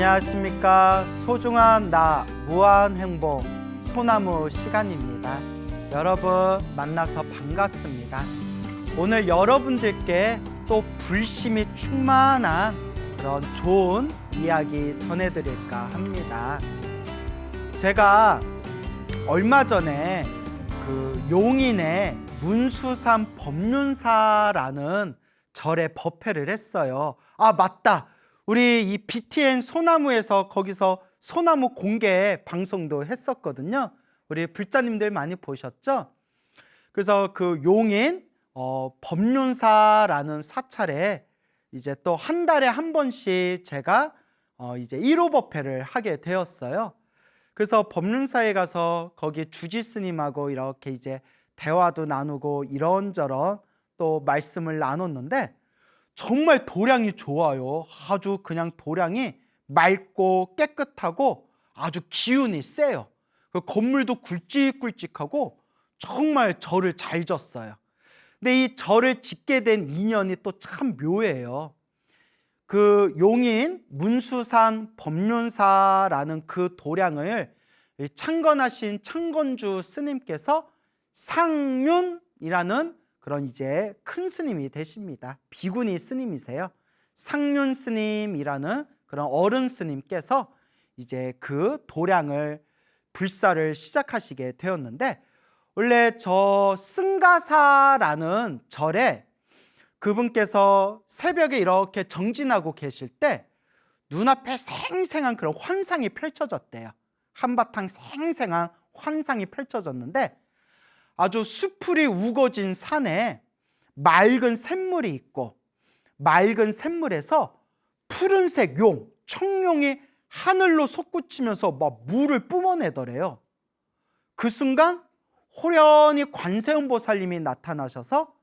안녕하십니까. 소중한 나 무한행복 소나무 시간입니다. 여러분 만나서 반갑습니다. 오늘 여러분들께 또 불심이 충만한 그런 좋은 이야기 전해드릴까 합니다. 제가 얼마 전에 그 용인의 문수산 법륜사라는 절에 법회를 했어요. 아, 맞다. 우리 이 BTN 소나무에서 거기서 소나무 공개 방송도 했었거든요. 우리 불자님들 많이 보셨죠? 그래서 그 용인 법륜사라는 사찰에 이제 또 한 달에 한 번씩 제가 이제 1호 법회를 하게 되었어요. 그래서 법륜사에 가서 거기 주지 스님하고 이렇게 이제 대화도 나누고 이런저런 또 말씀을 나눴는데 정말 도량이 좋아요. 아주 그냥 도량이 맑고 깨끗하고 아주 기운이 세요. 그 건물도 굵직굵직하고 정말 절을 잘 졌어요. 근데 이 절을 짓게 된 인연이 또 참 묘해요. 그 용인 문수산 법륜사라는 그 도량을 창건하신 창건주 스님께서 상륜이라는 그런 이제 큰 스님이 되십니다. 비구니 스님이세요. 상륜 스님이라는 그런 어른 스님께서 이제 그 도량을 불사를 시작하시게 되었는데, 원래 저 승가사라는 절에 그분께서 새벽에 이렇게 정진하고 계실 때 눈앞에 생생한 그런 환상이 펼쳐졌대요. 한바탕 생생한 환상이 펼쳐졌는데, 아주 수풀이 우거진 산에 맑은 샘물이 있고, 맑은 샘물에서 푸른색 용, 청룡이 하늘로 솟구치면서 막 물을 뿜어내더래요. 그 순간 호련히 관세음보살님이 나타나셔서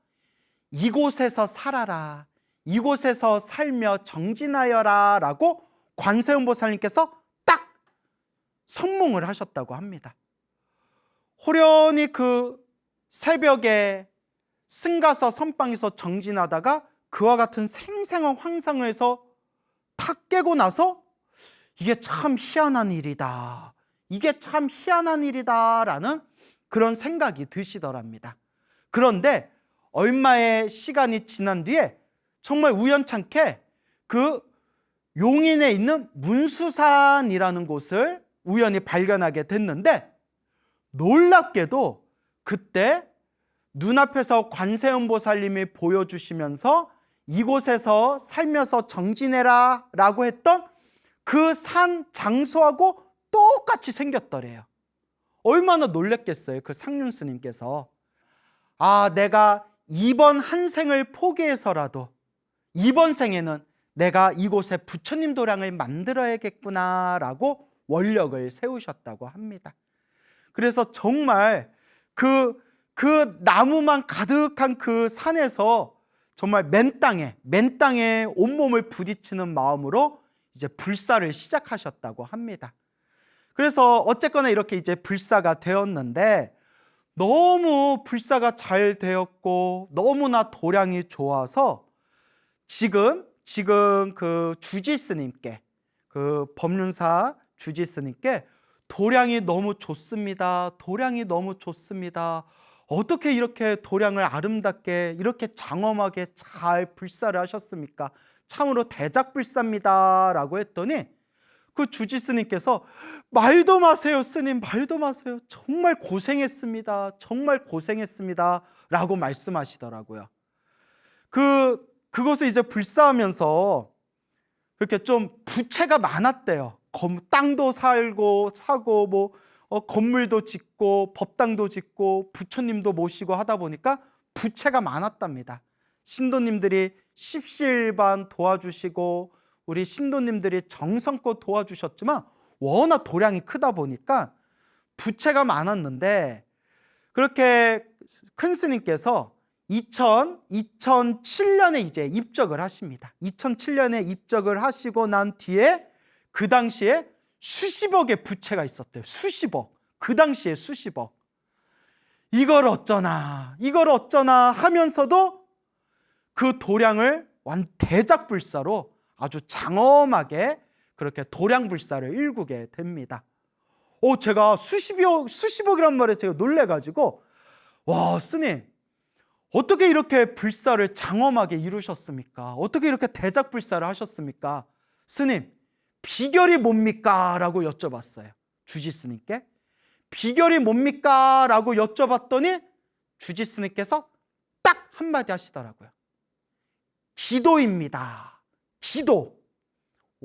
이곳에서 살아라, 이곳에서 살며 정진하여라 라고 관세음보살님께서 딱 선몽을 하셨다고 합니다. 호련히 그 새벽에 승가사 선방에서 정진하다가 그와 같은 생생한 환상을 해서 탁 깨고 나서 이게 참 희한한 일이다, 이게 참 희한한 일이다 라는 그런 생각이 드시더랍니다. 그런데 얼마의 시간이 지난 뒤에 정말 우연찮게 그 용인에 있는 문수산이라는 곳을 우연히 발견하게 됐는데, 놀랍게도 그때 눈앞에서 관세음보살님이 보여주시면서 이곳에서 살면서 정진해라 라고 했던 그 산 장소하고 똑같이 생겼더래요. 얼마나 놀랬겠어요, 그 상륜 스님께서. 아, 내가 이번 한 생을 포기해서라도 이번 생에는 내가 이곳에 부처님 도량을 만들어야겠구나 라고 원력을 세우셨다고 합니다. 그래서 정말 그 나무만 가득한 그 산에서 정말 맨 땅에 온몸을 부딪히는 마음으로 이제 불사를 시작하셨다고 합니다. 그래서 어쨌거나 이렇게 이제 불사가 되었는데, 너무 불사가 잘 되었고 너무나 도량이 좋아서 지금 그 주지 스님께, 그 법륜사 주지 스님께 도량이 너무 좋습니다, 도량이 너무 좋습니다, 어떻게 이렇게 도량을 아름답게 이렇게 장엄하게 잘 불사를 하셨습니까? 참으로 대작불사입니다 라고 했더니 그 주지 스님께서 말도 마세요 스님, 말도 마세요, 정말 고생했습니다, 정말 고생했습니다 라고 말씀하시더라고요. 그것을 이제 불사하면서 그렇게 좀 부채가 많았대요. 땅도 사고 뭐 건물도 짓고 법당도 짓고 부처님도 모시고 하다 보니까 부채가 많았답니다. 신도님들이 십시일반 도와주시고 우리 신도님들이 정성껏 도와주셨지만 워낙 도량이 크다 보니까 부채가 많았는데, 그렇게 큰 스님께서 2007년에 이제 입적을 하십니다. 2007년에 입적을 하시고 난 뒤에 그 당시에 수십억의 부채가 있었대요. 수십억. 그 당시에 수십억. 이걸 어쩌나 하면서도 그 도량을 대작불사로 아주 장엄하게 그렇게 도량불사를 일구게 됩니다. 제가 수십억이란 말에 제가 놀래가지고, 와, 스님, 어떻게 이렇게 불사를 장엄하게 이루셨습니까? 어떻게 이렇게 대작불사를 하셨습니까? 스님, 비결이 뭡니까? 라고 여쭤봤어요. 주지스님께. 비결이 뭡니까? 라고 여쭤봤더니 주지스님께서 딱 한마디 하시더라고요. 기도입니다. 기도.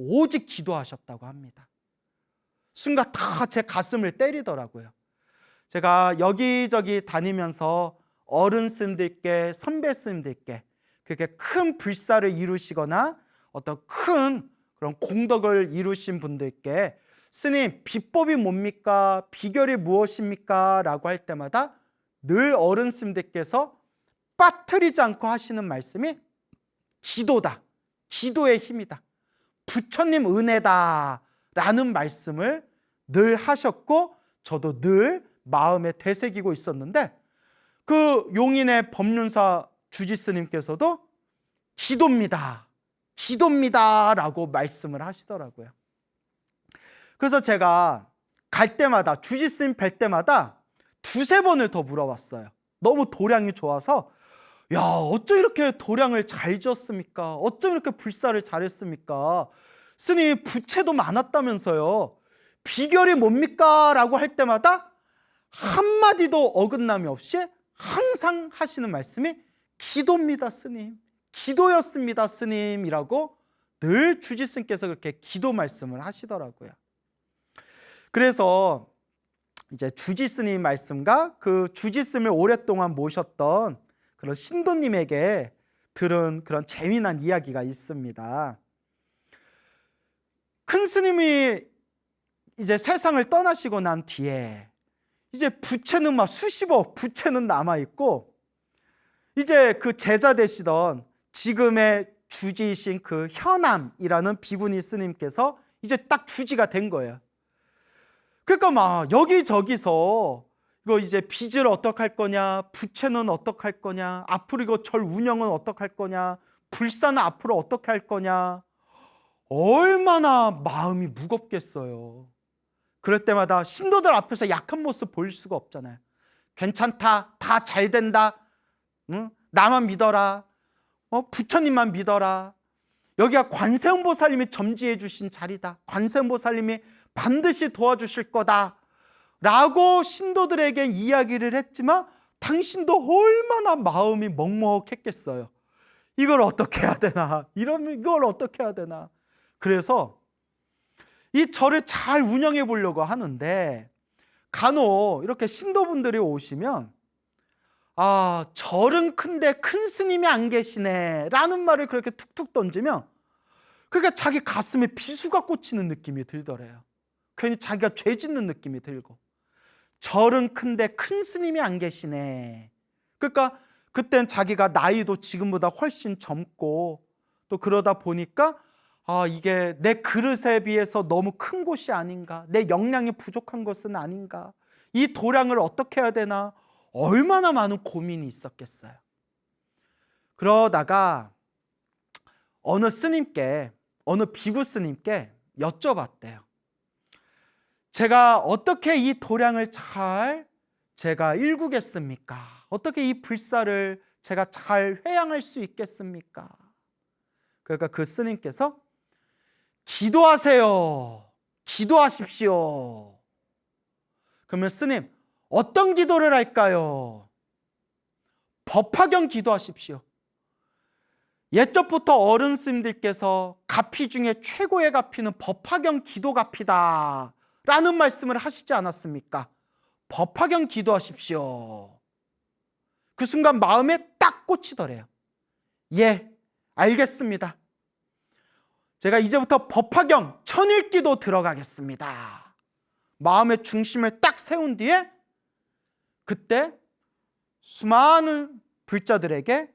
오직 기도하셨다고 합니다. 순간 다 제 가슴을 때리더라고요. 제가 여기저기 다니면서 어른 스님들께, 선배 스님들께 그렇게 큰 불사를 이루시거나 어떤 큰 그런 공덕을 이루신 분들께 스님, 비법이 뭡니까? 비결이 무엇입니까? 라고 할 때마다 늘 어른 스님들께서 빠뜨리지 않고 하시는 말씀이 기도다. 기도의 힘이다. 부처님 은혜다. 라는 말씀을 늘 하셨고, 저도 늘 마음에 되새기고 있었는데, 그 용인의 법륜사 주지스님께서도 기도입니다. 기도입니다. 라고 말씀을 하시더라고요. 그래서 제가 갈 때마다, 주지스님 뵐 때마다 두세 번을 더 물어봤어요. 너무 도량이 좋아서, 야, 어쩜 이렇게 도량을 잘 지었습니까? 어쩜 이렇게 불사를 잘했습니까? 스님, 부채도 많았다면서요. 비결이 뭡니까? 라고 할 때마다 한마디도 어긋남이 없이 항상 하시는 말씀이 기도입니다, 스님. 기도였습니다, 스님이라고 늘 주지스님께서 그렇게 기도 말씀을 하시더라고요. 그래서 이제 주지스님 말씀과 그 주지스님을 오랫동안 모셨던 그런 신도님에게 들은 그런 재미난 이야기가 있습니다. 큰 스님이 이제 세상을 떠나시고 난 뒤에 이제 부채는 막 수십억 부채는 남아있고, 이제 그 제자 되시던 지금의 주지이신 그 현암이라는 비구니 스님께서 이제 딱 주지가 된 거예요. 그러니까 막 여기저기서 이거 이제 빚을 어떻게 할 거냐, 부채는 어떻게 할 거냐, 앞으로 이거 절 운영은 어떻게 할 거냐, 불사는 앞으로 어떻게 할 거냐, 얼마나 마음이 무겁겠어요. 그럴 때마다 신도들 앞에서 약한 모습 보일 수가 없잖아요. 괜찮다, 다 잘 된다, 응? 나만 믿어라, 부처님만 믿어라, 여기가 관세음보살님이 점지해 주신 자리다, 관세음보살님이 반드시 도와주실 거다 라고 신도들에게 이야기를 했지만, 당신도 얼마나 마음이 먹먹했겠어요. 이걸 어떻게 해야 되나, 이걸 어떻게 해야 되나. 그래서 이 절을 잘 운영해 보려고 하는데, 간혹 이렇게 신도분들이 오시면 절은 큰데 큰 스님이 안 계시네 라는 말을 그렇게 툭툭 던지면, 그러니까 자기 가슴에 비수가 꽂히는 느낌이 들더래요. 괜히 자기가 죄 짓는 느낌이 들고, 절은 큰데 큰 스님이 안 계시네. 그러니까 그땐 자기가 나이도 지금보다 훨씬 젊고, 또 그러다 보니까 이게 내 그릇에 비해서 너무 큰 곳이 아닌가, 내 역량이 부족한 것은 아닌가, 이 도량을 어떻게 해야 되나, 얼마나 많은 고민이 있었겠어요. 그러다가 어느 스님께, 어느 비구 스님께 여쭤봤대요. 제가 어떻게 이 도량을 제가 일구겠습니까? 어떻게 이 불사를 제가 잘 회양할 수 있겠습니까? 그러니까 그 스님께서 기도하세요. 기도하십시오. 그러면 스님, 어떤 기도를 할까요? 법화경 기도하십시오. 옛적부터 어른 스님들께서 가피 중에 최고의 가피는 법화경 기도 가피다 라는 말씀을 하시지 않았습니까? 법화경 기도하십시오. 그 순간 마음에 딱 꽂히더래요. 예, 알겠습니다. 제가 이제부터 법화경 천일기도 들어가겠습니다. 마음의 중심을 딱 세운 뒤에 그때 수많은 불자들에게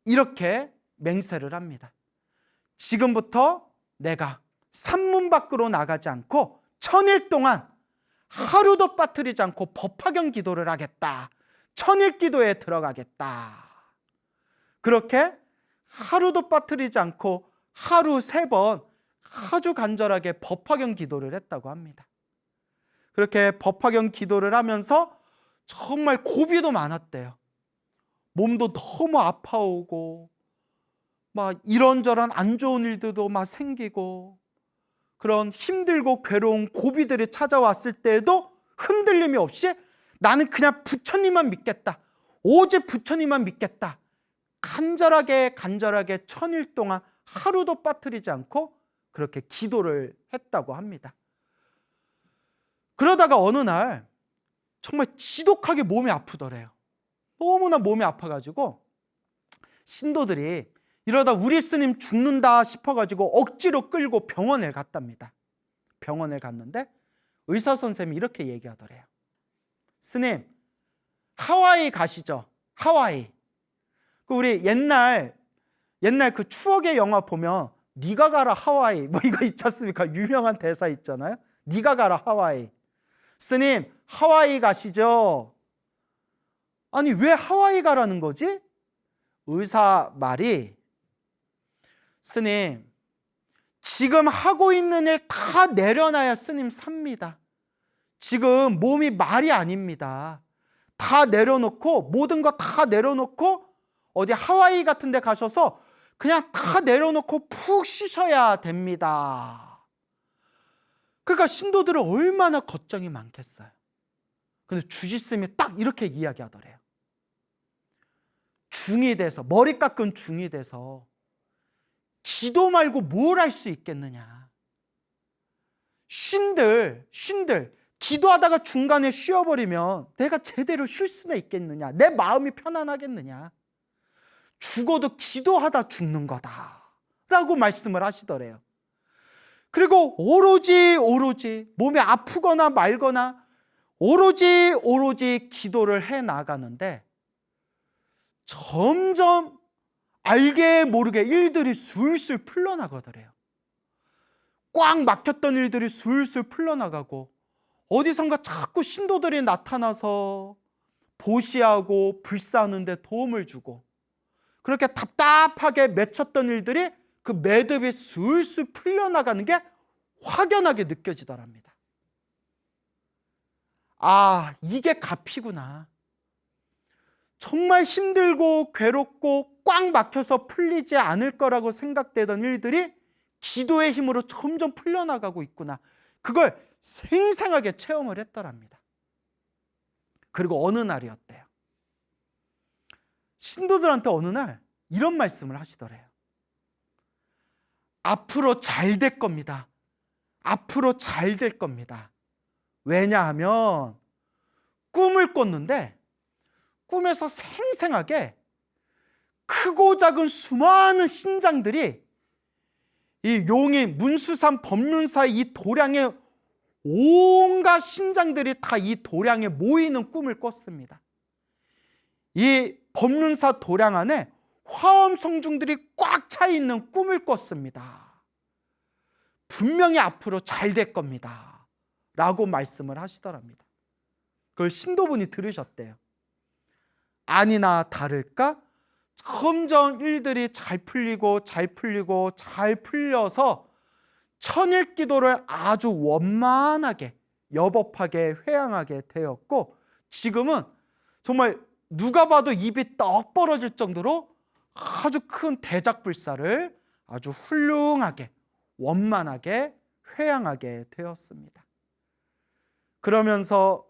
이렇게 맹세를 합니다. 지금부터 내가 산문 밖으로 나가지 않고 천일 동안 하루도 빠뜨리지 않고 법화경 기도를 하겠다. 천일 기도에 들어가겠다. 그렇게 하루도 빠뜨리지 않고 하루 3번 아주 간절하게 법화경 기도를 했다고 합니다. 그렇게 법화경 기도를 하면서 정말 고비도 많았대요. 몸도 너무 아파오고 막 이런저런 안 좋은 일들도 막 생기고 그런 힘들고 괴로운 고비들이 찾아왔을 때에도 흔들림이 없이 나는 그냥 부처님만 믿겠다. 오직 부처님만 믿겠다. 간절하게 1000일 동안 하루도 빠뜨리지 않고 그렇게 기도를 했다고 합니다. 그러다가 어느 날 정말 지독하게 몸이 아프더래요. 너무나 몸이 아파가지고 신도들이 이러다 우리 스님 죽는다 싶어가지고 억지로 끌고 병원에 갔답니다. 병원에 갔는데 의사 선생님이 이렇게 얘기하더래요. 스님, 하와이 가시죠. 하와이. 우리 옛날 그 추억의 영화 보면 네가 가라 하와이 뭐 이거 있지 않습니까? 유명한 대사 있잖아요. 네가 가라 하와이. 스님, 하와이 가시죠. 아니 왜 하와이 가라는 거지? 의사 말이 스님, 지금 하고 있는 일 다 내려놔야 스님 삽니다. 지금 몸이 말이 아닙니다. 다 내려놓고 모든 거 다 내려놓고 어디 하와이 같은 데 가셔서 그냥 다 내려놓고 푹 쉬셔야 됩니다. 그러니까 신도들은 얼마나 걱정이 많겠어요. 근데 주지스님이 딱 이렇게 이야기하더래요. 중이 돼서, 머리 깎은 중이 돼서 기도 말고 뭘 할 수 있겠느냐. 쉰들 기도하다가 중간에 쉬어버리면 내가 제대로 쉴 수나 있겠느냐. 내 마음이 편안하겠느냐. 죽어도 기도하다 죽는 거다 라고 말씀을 하시더래요. 그리고 오로지 몸이 아프거나 말거나 오로지 기도를 해 나가는데 점점 알게 모르게 일들이 술술 풀려나가더래요. 꽉 막혔던 일들이 술술 풀려나가고 어디선가 자꾸 신도들이 나타나서 보시하고 불사하는 데 도움을 주고 그렇게 답답하게 맺혔던 일들이 그 매듭이 술술 풀려나가는 게 확연하게 느껴지더랍니다. 아, 이게 가피구나. 정말 힘들고 괴롭고 꽉 막혀서 풀리지 않을 거라고 생각되던 일들이 기도의 힘으로 점점 풀려나가고 있구나. 그걸 생생하게 체험을 했더랍니다. 그리고 어느 날이었대요. 신도들한테 어느 날 이런 말씀을 하시더래요. 앞으로 잘 될 겁니다. 앞으로 잘 될 겁니다. 왜냐하면 꿈을 꿨는데 꿈에서 생생하게 크고 작은 수많은 신장들이 이 용이 문수산 법륜사의 이 도량에 온갖 신장들이 다 이 도량에 모이는 꿈을 꿨습니다. 이 법륜사 도량 안에 화엄성중들이 꽉 차 있는 꿈을 꿨습니다. 분명히 앞으로 잘 될 겁니다 라고 말씀을 하시더랍니다. 그걸 신도분이 들으셨대요. 아니나 다를까 점점 일들이 잘 풀려서 천일기도를 아주 원만하게 여법하게 회양하게 되었고 지금은 정말 누가 봐도 입이 떡 벌어질 정도로 아주 큰 대작불사를 아주 훌륭하게 원만하게 회양하게 되었습니다. 그러면서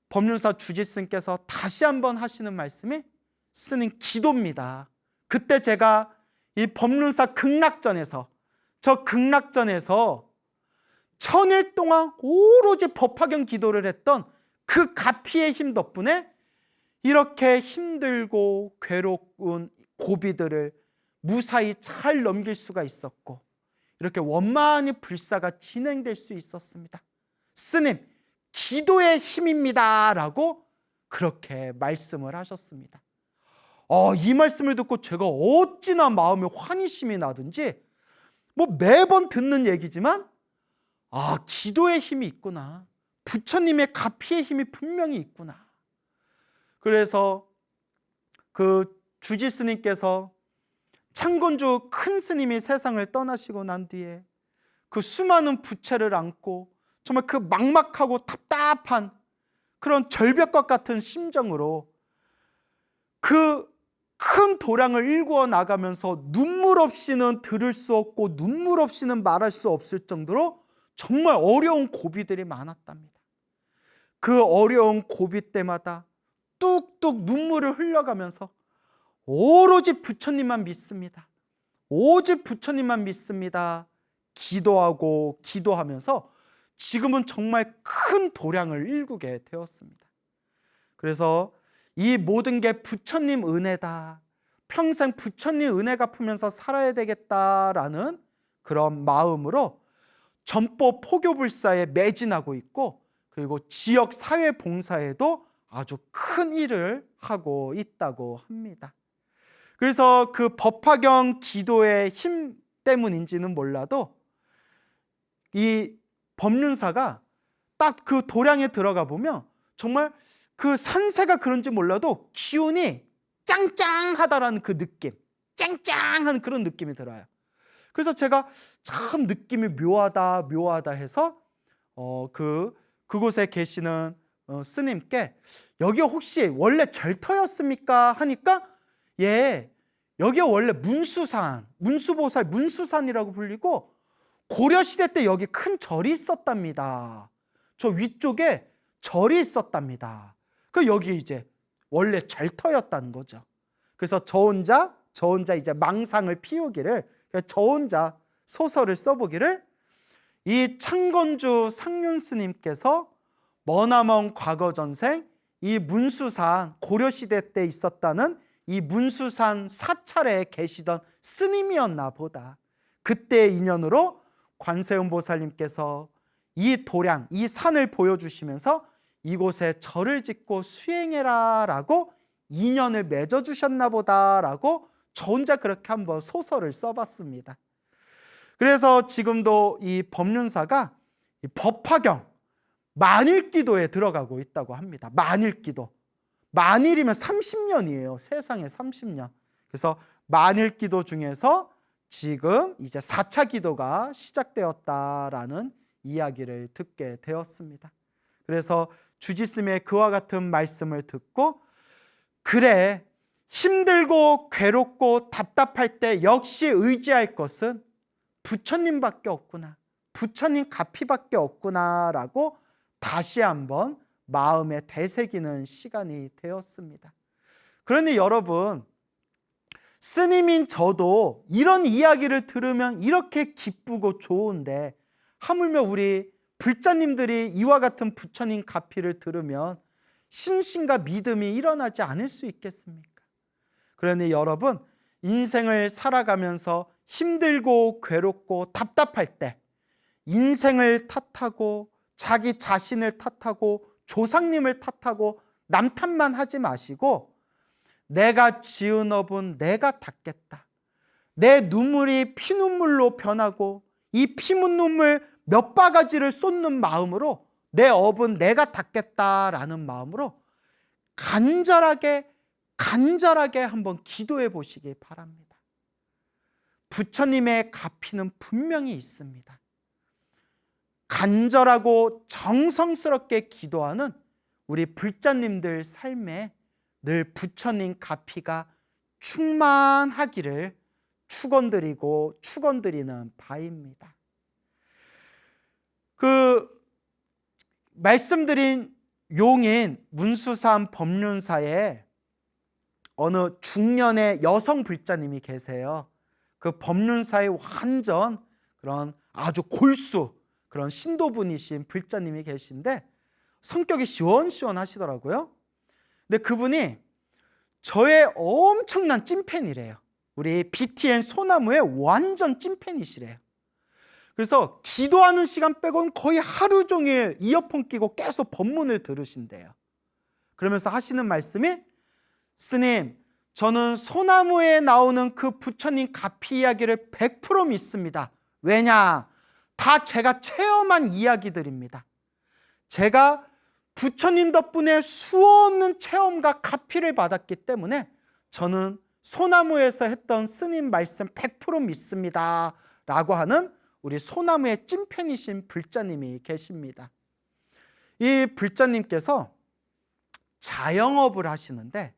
법륜사 주지스님께서 다시 한번 하시는 말씀이 스님 기도입니다. 그때 제가 이 법륜사 극락전에서 천일 동안 오로지 법화경 기도를 했던 그 가피의 힘 덕분에 이렇게 힘들고 괴로운 고비들을 무사히 잘 넘길 수가 있었고 이렇게 원만히 불사가 진행될 수 있었습니다. 스님 기도의 힘입니다 라고 그렇게 말씀을 하셨습니다. 이 말씀을 듣고 제가 어찌나 마음에 환희심이 나든지 매번 듣는 얘기지만 기도의 힘이 있구나. 부처님의 가피의 힘이 분명히 있구나. 그래서 그 주지 스님께서 창건주 큰 스님이 세상을 떠나시고 난 뒤에 그 수많은 부채를 안고 정말 그 막막하고 답답한 그런 절벽과 같은 심정으로 그 큰 도량을 일구어 나가면서 눈물 없이는 들을 수 없고 눈물 없이는 말할 수 없을 정도로 정말 어려운 고비들이 많았답니다. 그 어려운 고비 때마다 뚝뚝 눈물을 흘려가면서 오로지 부처님만 믿습니다. 오직 부처님만 믿습니다. 기도하고 기도하면서 지금은 정말 큰 도량을 일구게 되었습니다. 그래서 이 모든 게 부처님 은혜다. 평생 부처님 은혜 갚으면서 살아야 되겠다라는 그런 마음으로 전법 포교불사에 매진하고 있고, 그리고 지역 사회 봉사에도 아주 큰 일을 하고 있다고 합니다. 그래서 그 법화경 기도의 힘 때문인지는 몰라도 이 법륜사가 딱 그 도량에 들어가 보면 정말 그 산세가 그런지 몰라도 기운이 짱짱하다라는 그 느낌, 짱짱한 그런 느낌이 들어요. 그래서 제가 참 느낌이 묘하다 해서 그곳에 계시는 스님께 여기 혹시 원래 절터였습니까? 하니까 예, 여기 원래 문수산, 문수보살 문수산이라고 불리고 고려시대 때 여기 큰 절이 있었답니다. 저 위쪽에 절이 있었답니다. 그 여기 이제 원래 절터였다는 거죠. 그래서 저 혼자 이제 망상을 피우기를, 저 혼자 소설을 써보기를 이 창건주 상륜 스님께서 머나먼 과거 전생 이 문수산, 고려시대 때 있었다는 이 문수산 사찰에 계시던 스님이었나 보다. 그때의 인연으로 관세음 보살님께서 이 도량, 이 산을 보여주시면서 이곳에 절을 짓고 수행해라 라고 인연을 맺어주셨나 보다라고 저 혼자 그렇게 한번 소설을 써봤습니다. 그래서 지금도 이 법륜사가 이 법화경 만일기도에 들어가고 있다고 합니다. 만일기도. 만일이면 30년이에요. 세상에 30년. 그래서 만일기도 중에서 지금 이제 4차 기도가 시작되었다라는 이야기를 듣게 되었습니다. 그래서 주지스님의 그와 같은 말씀을 듣고, 그래, 힘들고 괴롭고 답답할 때 역시 의지할 것은 부처님밖에 없구나, 부처님 가피밖에 없구나 라고 다시 한번 마음에 되새기는 시간이 되었습니다. 그러니 여러분, 스님인 저도 이런 이야기를 들으면 이렇게 기쁘고 좋은데 하물며 우리 불자님들이 이와 같은 부처님 가피를 들으면 신심과 믿음이 일어나지 않을 수 있겠습니까? 그러니 여러분, 인생을 살아가면서 힘들고 괴롭고 답답할 때 인생을 탓하고 자기 자신을 탓하고 조상님을 탓하고 남 탓만 하지 마시고, 내가 지은 업은 내가 닦겠다. 내 눈물이 피눈물로 변하고 이 피눈물 몇 바가지를 쏟는 마음으로 내 업은 내가 닦겠다라는 마음으로 간절하게 한번 기도해 보시기 바랍니다. 부처님의 가피는 분명히 있습니다. 간절하고 정성스럽게 기도하는 우리 불자님들 삶에 늘 부처님 가피가 충만하기를 축원드리는 바입니다. 그 말씀드린 용인 문수산 법륜사에 어느 중년의 여성 불자님이 계세요. 그 법륜사의 완전 그런 아주 골수, 그런 신도분이신 불자님이 계신데 성격이 시원시원하시더라고요. 근데 그분이 저의 엄청난 찐팬이래요. 우리 BTN 소나무의 완전 찐팬이시래요. 그래서 기도하는 시간 빼고는 거의 하루 종일 이어폰 끼고 계속 법문을 들으신대요. 그러면서 하시는 말씀이, 스님, 저는 소나무에 나오는 그 부처님 가피 이야기를 100% 믿습니다. 왜냐? 다 제가 체험한 이야기들입니다. 제가 부처님 덕분에 수없는 체험과 가피를 받았기 때문에 저는 소나무에서 했던 스님 말씀 100% 믿습니다 라고 하는 우리 소나무의 찐팬이신 불자님이 계십니다. 이 불자님께서 자영업을 하시는데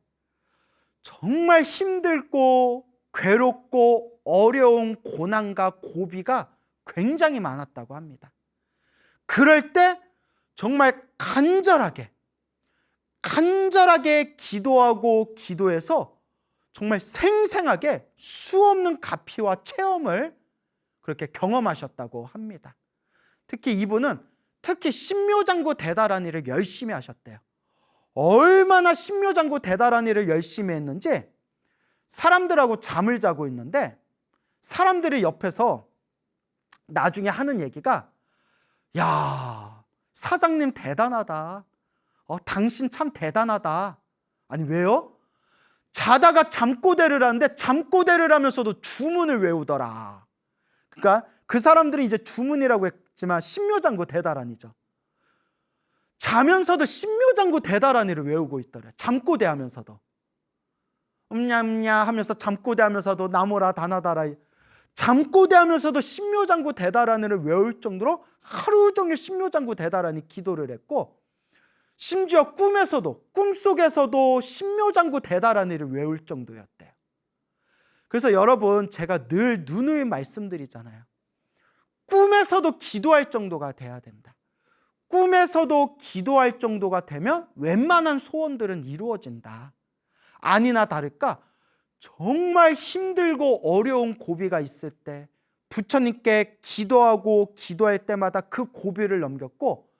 정말 힘들고 괴롭고 어려운 고난과 고비가 굉장히 많았다고 합니다. 그럴 때 정말 간절하게 기도하고 기도해서 정말 생생하게 수없는 가피와 체험을 그렇게 경험하셨다고 합니다. 특히 이분은 신묘장구 대다라니를 열심히 하셨대요. 얼마나 신묘장구 대다라니를 열심히 했는지 사람들하고 잠을 자고 있는데 사람들이 옆에서 나중에 하는 얘기가, 야, 사장님 대단하다. 당신 참 대단하다. 아니 왜요? 자다가 잠꼬대를 하는데 잠꼬대를 하면서도 주문을 외우더라. 그러니까 그 사람들이 이제 주문이라고 했지만 신묘장구 대다라니죠. 자면서도 신묘장구 대다라니를 외우고 있더래. 잠꼬대 하면서도. 음냐음냐 하면서 잠꼬대 하면서도 나무라 다나다라, 잠꼬대 하면서도 신묘장구 대다라니를 외울 정도로 하루 종일 신묘장구 대다라니 기도를 했고, 심지어 꿈속에서도 신묘장구 대다라니를 외울 정도였대요. 그래서 여러분, 제가 늘 누누이 말씀드리잖아요. 꿈에서도 기도할 정도가 돼야 된다. 꿈에서도 기도할 정도가 되면 웬만한 소원들은 이루어진다. 아니나 다를까 정말 힘들고 어려운 고비가 있을 때 부처님께 기도할 때마다 그 고비를 넘겼고,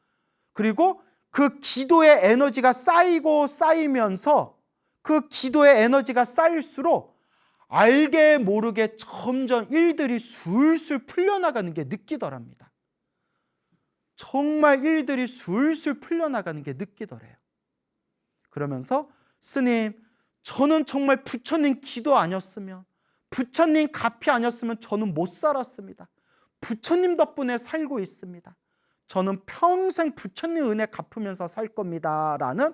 그리고 그 기도의 에너지가 쌓이면서 그 기도의 에너지가 쌓일수록 알게 모르게 점점 일들이 술술 풀려나가는 게 느끼더랍니다. 정말 일들이 술술 풀려나가는 게 느끼더래요. 그러면서 스님, 저는 정말 부처님 기도 아니었으면, 부처님 가피 아니었으면 저는 못 살았습니다. 부처님 덕분에 살고 있습니다. 저는 평생 부처님 은혜 갚으면서 살 겁니다. 라는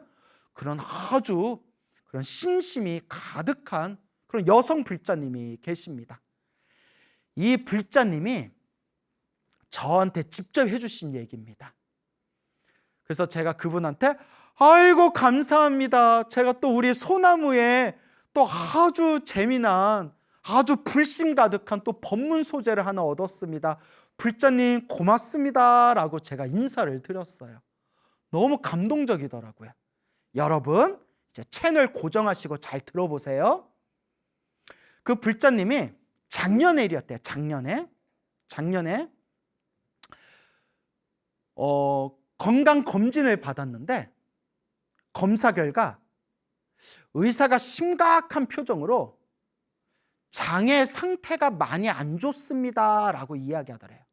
그런 아주 그런 신심이 가득한 그런 여성 불자님이 계십니다. 이 불자님이 저한테 직접 해주신 얘기입니다. 그래서 제가 그분한테 아이고 감사합니다. 제가 또 우리 소나무에 또 아주 재미난 아주 불심 가득한 또 법문 소재를 하나 얻었습니다. 불자님 고맙습니다 라고 제가 인사를 드렸어요. 너무 감동적이더라고요. 여러분 이제 채널 고정하시고 잘 들어보세요. 그 불자님이 작년에 일이었대요. 작년에 건강검진을 받았는데 검사 결과 의사가 심각한 표정으로 장의 상태가 많이 안 좋습니다 라고 이야기하더래요.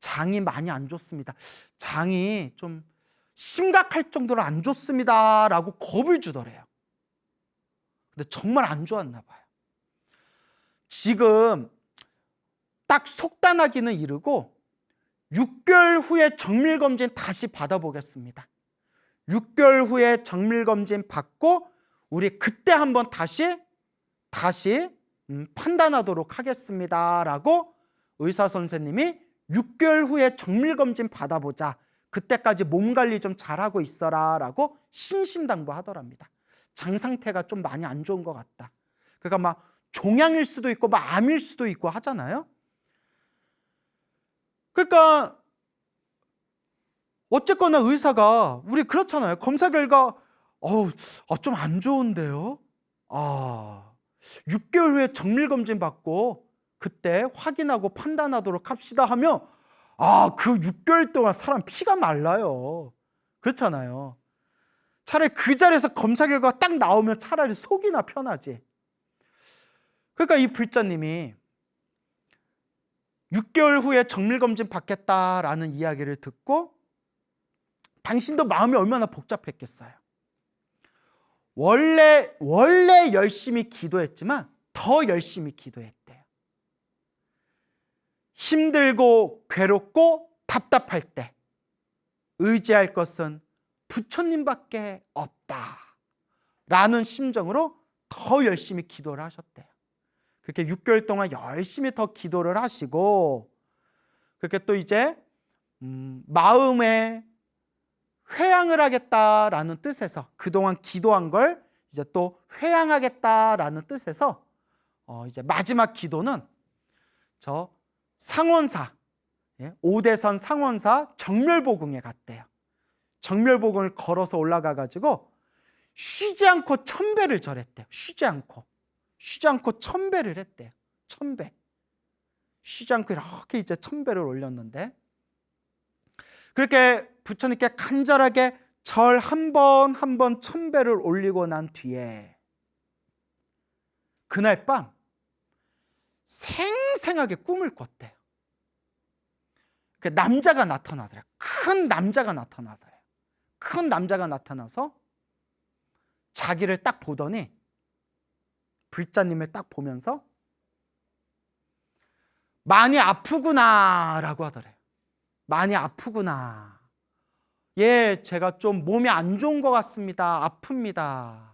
장이 많이 안 좋습니다. 장이 좀 심각할 정도로 안 좋습니다 라고 겁을 주더래요. 근데 정말 안 좋았나 봐요. 지금 딱 속단하기는 이르고 6개월 후에 정밀검진 다시 받아보겠습니다. 6개월 후에 정밀검진 받고 우리 그때 한번 다시 판단하도록 하겠습니다 라고 의사 선생님이 6개월 후에 정밀검진 받아보자. 그때까지 몸관리 좀 잘하고 있어라 라고 신신당부하더랍니다. 장 상태가 좀 많이 안 좋은 것 같다. 그러니까 막 종양일 수도 있고 막 암일 수도 있고 하잖아요. 그러니까 어쨌거나 의사가 우리 그렇잖아요. 검사 결과 좀 안 좋은데요. 6개월 후에 정밀검진 받고 그때 확인하고 판단하도록 합시다 하면 그 6개월 동안 사람 피가 말라요. 그렇잖아요. 차라리 그 자리에서 검사 결과 딱 나오면 차라리 속이나 편하지. 그러니까 이 불자님이 6개월 후에 정밀검진 받겠다라는 이야기를 듣고 당신도 마음이 얼마나 복잡했겠어요. 원래 열심히 기도했지만 더 열심히 기도했대요. 힘들고 괴롭고 답답할 때 의지할 것은 부처님밖에 없다 라는 심정으로 더 열심히 기도를 하셨대요. 그렇게 6개월 동안 열심히 더 기도를 하시고 그렇게 또 이제 마음에 회향을 하겠다라는 뜻에서 그동안 기도한 걸 이제 또 회향하겠다라는 뜻에서 이제 마지막 기도는 저 상원사, 오대선 상원사 정멸보궁에 갔대요. 정멸보궁을 걸어서 올라가 가지고 쉬지 않고 1000배를 절했대요. 쉬지 않고 1000배를 했대요. 1000배. 쉬지 않고 이렇게 이제 1000배를 올렸는데, 그렇게 부처님께 간절하게 절 한 번 한 번 1000배를 올리고 난 뒤에 그날 밤 생생하게 꿈을 꿨대요. 그 남자가 나타나더래요. 큰 남자가 나타나더래요. 큰 남자가 나타나서 자기를 딱 보더니 불자님을 딱 보면서 많이 아프구나 라고 하더래요. 많이 아프구나. 예, 제가 좀 몸이 안 좋은 것 같습니다. 아픕니다.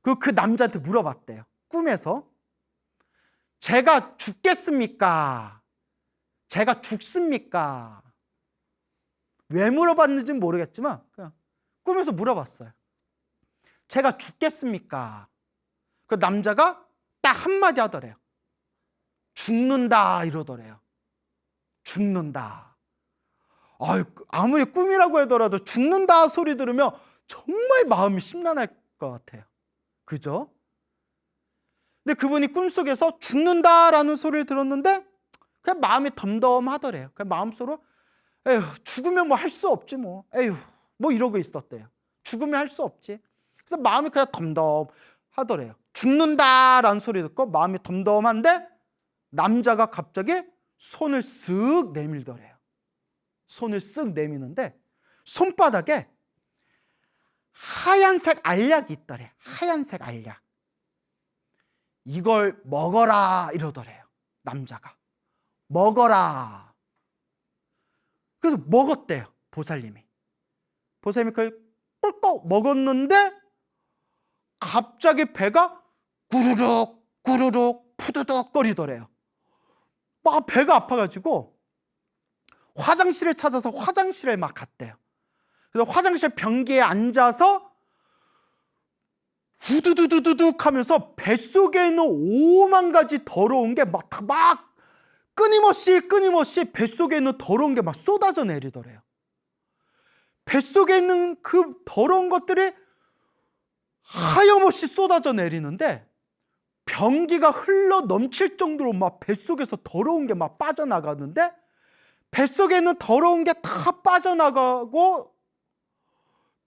그 남자한테 물어봤대요. 꿈에서. 제가 죽겠습니까? 제가 죽습니까? 왜 물어봤는지는 모르겠지만 그냥 꿈에서 물어봤어요. 제가 죽겠습니까? 그 남자가 딱 한마디 하더래요. 죽는다 이러더래요. 죽는다. 아무리 꿈이라고 하더라도 죽는다 소리 들으면 정말 마음이 심란할 것 같아요. 그죠? 근데 그분이 꿈속에서 죽는다라는 소리를 들었는데 그냥 마음이 덤덤하더래요. 그냥 마음속으로 에휴, 죽으면 뭐 할 수 없지 뭐. 에휴, 뭐 이러고 있었대요. 죽으면 할 수 없지. 그래서 마음이 그냥 덤덤하더래요. 죽는다라는 소리 듣고 마음이 덤덤한데 남자가 갑자기 손을 쓱 내밀더래요. 손을 쓱 내미는데 손바닥에 하얀색 알약이 있더래. 하얀색 알약. 이걸 먹어라 이러더래요. 남자가. 먹어라. 그래서 먹었대요. 보살님이. 보살님이 그걸 꿀꺽 먹었는데 갑자기 배가 구르륵 구르륵 푸드득 거리더래요. 막 배가 아파가지고 화장실을 찾아서 화장실에 막 갔대요. 그래서 화장실 변기에 앉아서 후두두두둑 하면서 뱃속에 있는 5만 가지 더러운 게 막 끊임없이 뱃속에 있는 더러운 게 막 쏟아져 내리더래요. 뱃속에 있는 그 더러운 것들이 하염없이 쏟아져 내리는데 변기가 흘러 넘칠 정도로 막 뱃속에서 더러운 게 막 빠져나가는데 뱃속에 있는 더러운 게 다 빠져나가고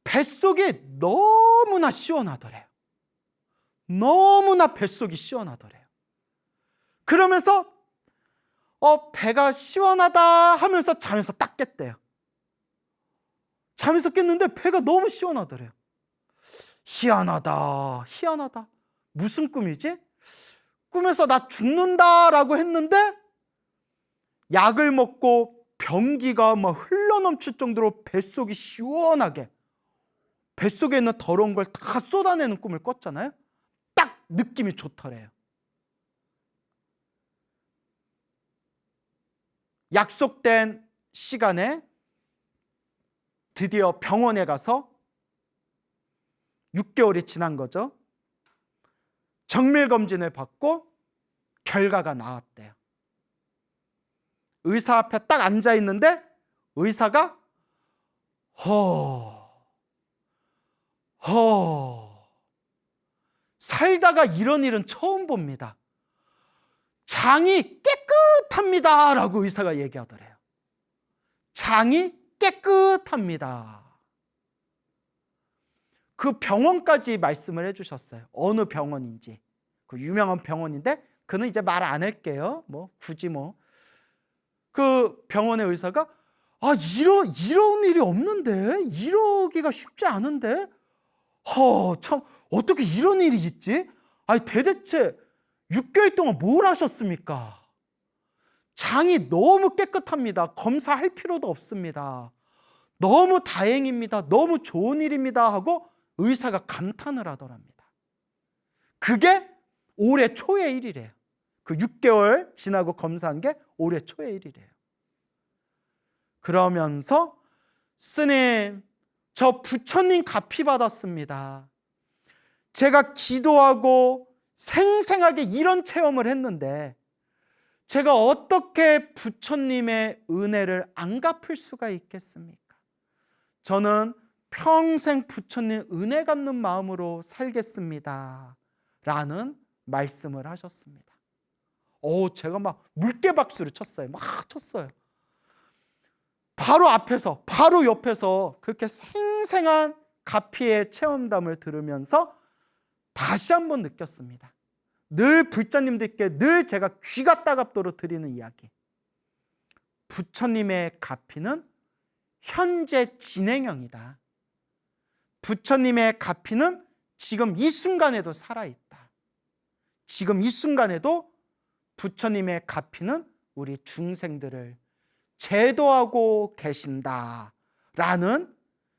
뱃속이 너무나 시원하더래요. 너무나 뱃속이 시원하더래요. 그러면서 배가 시원하다 하면서 잠에서 딱 깼대요. 잠에서 깼는데 배가 너무 시원하더래요. 희한하다. 무슨 꿈이지? 꿈에서 나 죽는다라고 했는데 약을 먹고 변기가 막 흘러넘칠 정도로 뱃속이 시원하게 뱃속에 있는 더러운 걸 다 쏟아내는 꿈을 꿨잖아요. 딱 느낌이 좋더래요. 약속된 시간에 드디어 병원에 가서 6개월이 지난 거죠. 정밀검진을 받고 결과가 나왔대요. 의사 앞에 딱 앉아 있는데 의사가 살다가 이런 일은 처음 봅니다. 장이 깨끗합니다 라고 의사가 얘기하더래요. 장이 깨끗합니다. 그 병원까지 말씀을 해주셨어요. 어느 병원인지. 그 유명한 병원인데 그는 이제 말 안 할게요. 굳이 그 병원의 의사가 이런 일이 없는데 이러기가 쉽지 않은데 참 어떻게 이런 일이 있지? 대대체 6개월 동안 뭘 하셨습니까? 장이 너무 깨끗합니다. 검사할 필요도 없습니다. 너무 다행입니다. 너무 좋은 일입니다 하고 의사가 감탄을 하더랍니다. 그게 올해 초의 일이래요. 그 6개월 지나고 검사한 게 올해 초의 일이래요. 그러면서 스님, 저 부처님 갚이 받았습니다. 제가 기도하고 생생하게 이런 체험을 했는데 제가 어떻게 부처님의 은혜를 안 갚을 수가 있겠습니까? 저는 평생 부처님 은혜 갚는 마음으로 살겠습니다. 라는 말씀을 하셨습니다. 제가 막 물개박수를 쳤어요. 막 쳤어요. 바로 앞에서, 바로 옆에서 그렇게 생생한 가피의 체험담을 들으면서 다시 한번 느꼈습니다. 늘 불자님들께 늘 제가 귀가 따갑도록 드리는 이야기. 부처님의 가피는 현재 진행형이다. 부처님의 가피는 지금 이 순간에도 살아있다. 지금 이 순간에도 부처님의 가피는 우리 중생들을 제도하고 계신다라는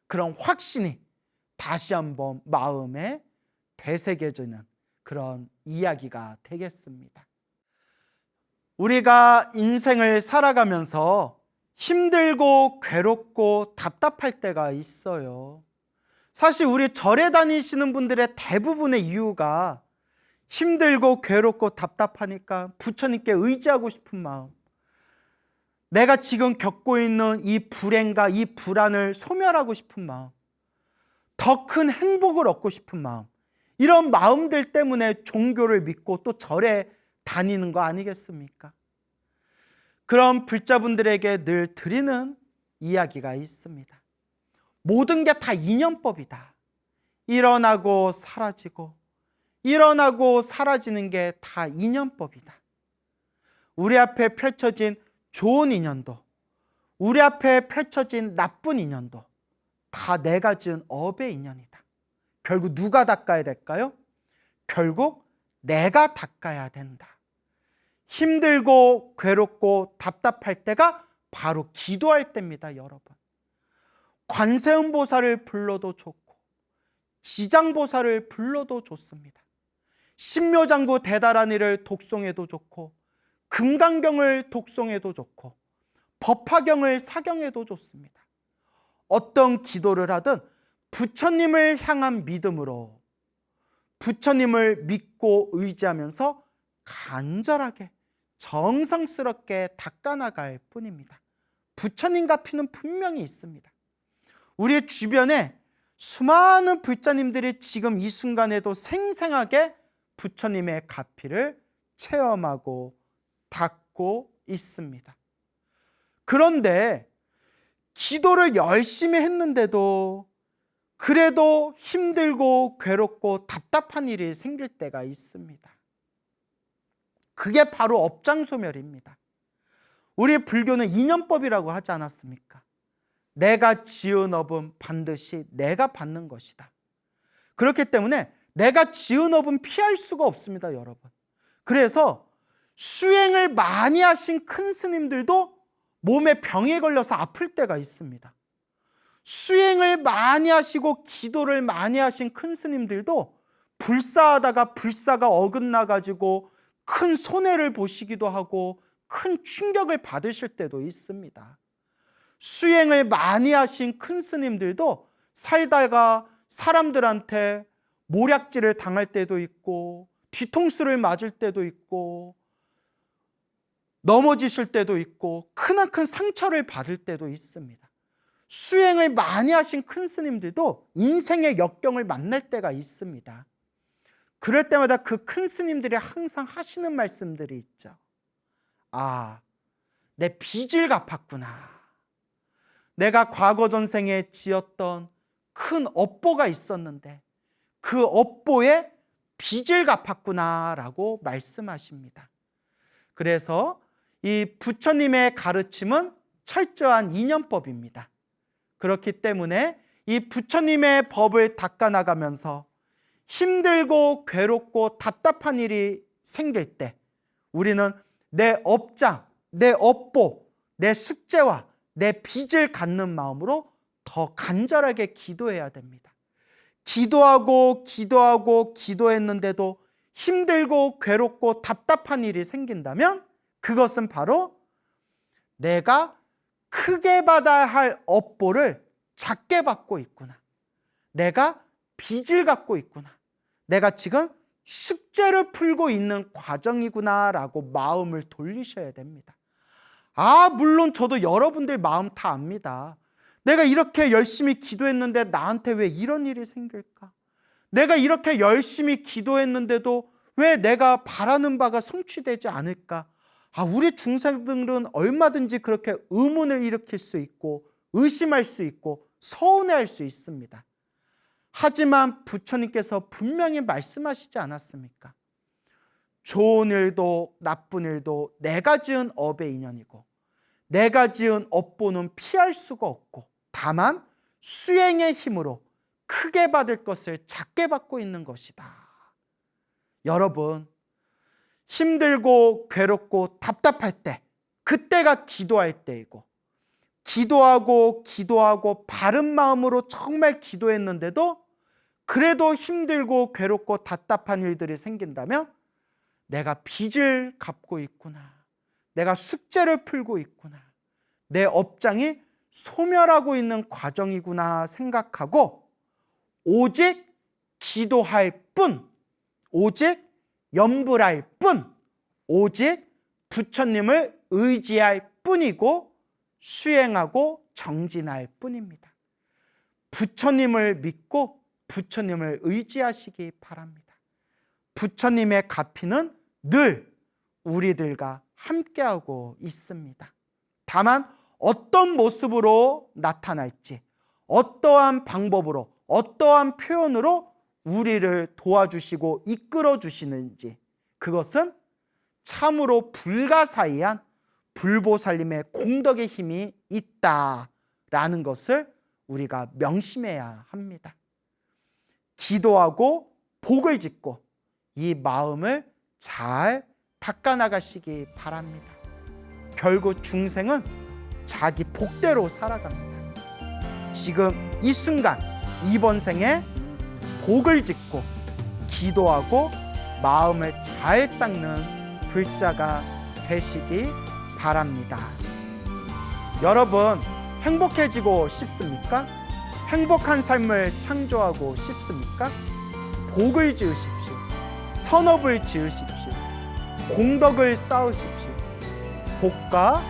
그런 확신이 다시 한번 마음에 되새겨지는 그런 이야기가 되겠습니다. 우리가 인생을 살아가면서 힘들고 괴롭고 답답할 때가 있어요. 사실 우리 절에 다니시는 분들의 대부분의 이유가 힘들고 괴롭고 답답하니까 부처님께 의지하고 싶은 마음, 내가 지금 겪고 있는 이 불행과 이 불안을 소멸하고 싶은 마음, 더 큰 행복을 얻고 싶은 마음, 이런 마음들 때문에 종교를 믿고 또 절에 다니는 거 아니겠습니까? 그런 불자분들에게 늘 드리는 이야기가 있습니다. 모든 게 다 인연법이다. 일어나고 사라지고 일어나고 사라지는 게 다 인연법이다. 우리 앞에 펼쳐진 좋은 인연도, 우리 앞에 펼쳐진 나쁜 인연도 다 내가 지은 업의 인연이다. 결국 누가 닦아야 될까요? 결국 내가 닦아야 된다. 힘들고 괴롭고 답답할 때가 바로 기도할 때입니다, 여러분. 관세음보살을 불러도 좋고 지장보살을 불러도 좋습니다. 신묘장구 대다라니를 독송해도 좋고 금강경을 독송해도 좋고 법화경을 사경해도 좋습니다. 어떤 기도를 하든 부처님을 향한 믿음으로 부처님을 믿고 의지하면서 간절하게 정성스럽게 닦아나갈 뿐입니다. 부처님 가피는 분명히 있습니다. 우리 주변에 수많은 불자님들이 지금 이 순간에도 생생하게 부처님의 가피를 체험하고 닦고 있습니다. 그런데 기도를 열심히 했는데도 그래도 힘들고 괴롭고 답답한 일이 생길 때가 있습니다. 그게 바로 업장소멸입니다. 우리 불교는 인연법이라고 하지 않았습니까? 내가 지은 업은 반드시 내가 받는 것이다. 그렇기 때문에 내가 지은 업은 피할 수가 없습니다, 여러분. 그래서 수행을 많이 하신 큰 스님들도 몸에 병에 걸려서 아플 때가 있습니다. 수행을 많이 하시고 기도를 많이 하신 큰 스님들도 불사하다가 불사가 어긋나가지고 큰 손해를 보시기도 하고 큰 충격을 받으실 때도 있습니다. 수행을 많이 하신 큰 스님들도 살다가 사람들한테 모략질을 당할 때도 있고 뒤통수를 맞을 때도 있고 넘어지실 때도 있고 크나큰 상처를 받을 때도 있습니다. 수행을 많이 하신 큰 스님들도 인생의 역경을 만날 때가 있습니다. 그럴 때마다 그 큰 스님들이 항상 하시는 말씀들이 있죠. 아, 내 빚을 갚았구나. 내가 과거 전생에 지었던 큰 업보가 있었는데 그 업보의 빚을 갚았구나라고 말씀하십니다. 그래서 이 부처님의 가르침은 철저한 인연법입니다. 그렇기 때문에 이 부처님의 법을 닦아나가면서 힘들고 괴롭고 답답한 일이 생길 때 우리는 내 업장, 내 업보, 내 숙제와 내 빚을 갖는 마음으로 더 간절하게 기도해야 됩니다. 기도하고 기도했는데도 힘들고 괴롭고 답답한 일이 생긴다면 그것은 바로 내가 크게 받아야 할 업보를 작게 받고 있구나. 내가 빚을 갖고 있구나. 내가 지금 숙제를 풀고 있는 과정이구나라고 마음을 돌리셔야 됩니다. 물론 저도 여러분들 마음 다 압니다. 내가 이렇게 열심히 기도했는데 나한테 왜 이런 일이 생길까? 내가 이렇게 열심히 기도했는데도 왜 내가 바라는 바가 성취되지 않을까? 우리 중생들은 얼마든지 그렇게 의문을 일으킬 수 있고 의심할 수 있고 서운해할 수 있습니다. 하지만 부처님께서 분명히 말씀하시지 않았습니까? 좋은 일도 나쁜 일도 내가 지은 업의 인연이고 내가 지은 업보는 피할 수가 없고 다만 수행의 힘으로 크게 받을 것을 작게 받고 있는 것이다. 여러분, 힘들고 괴롭고 답답할 때, 그때가 기도할 때이고 기도하고 바른 마음으로 정말 기도했는데도 그래도 힘들고 괴롭고 답답한 일들이 생긴다면 내가 빚을 갚고 있구나. 내가 숙제를 풀고 있구나. 내 업장이 소멸하고 있는 과정이구나 생각하고 오직 기도할 뿐, 오직 염불할 뿐, 오직 부처님을 의지할 뿐이고 수행하고 정진할 뿐입니다. 부처님을 믿고 부처님을 의지하시기 바랍니다. 부처님의 가피는 늘 우리들과 함께하고 있습니다. 다만 어떤 모습으로 나타날지, 어떠한 방법으로, 어떠한 표현으로 우리를 도와주시고 이끌어 주시는지, 그것은 참으로 불가사의한 불보살님의 공덕의 힘이 있다라는 것을 우리가 명심해야 합니다. 기도하고 복을 짓고 이 마음을 잘 닦아나가시기 바랍니다. 결국 중생은 자기 복대로 살아갑니다. 지금 이 순간 이번 생에 복을 짓고 기도하고 마음을 잘 닦는 불자가 되시기 바랍니다. 여러분, 행복해지고 싶습니까? 행복한 삶을 창조하고 싶습니까? 복을 지으십시오. 선업을 지으십시오. 공덕을 쌓으십시오. 복과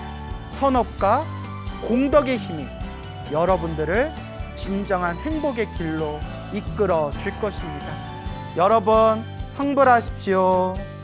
선업과 공덕의 힘이 여러분들을 진정한 행복의 길로 이끌어 줄 것입니다. 여러분, 성불하십시오.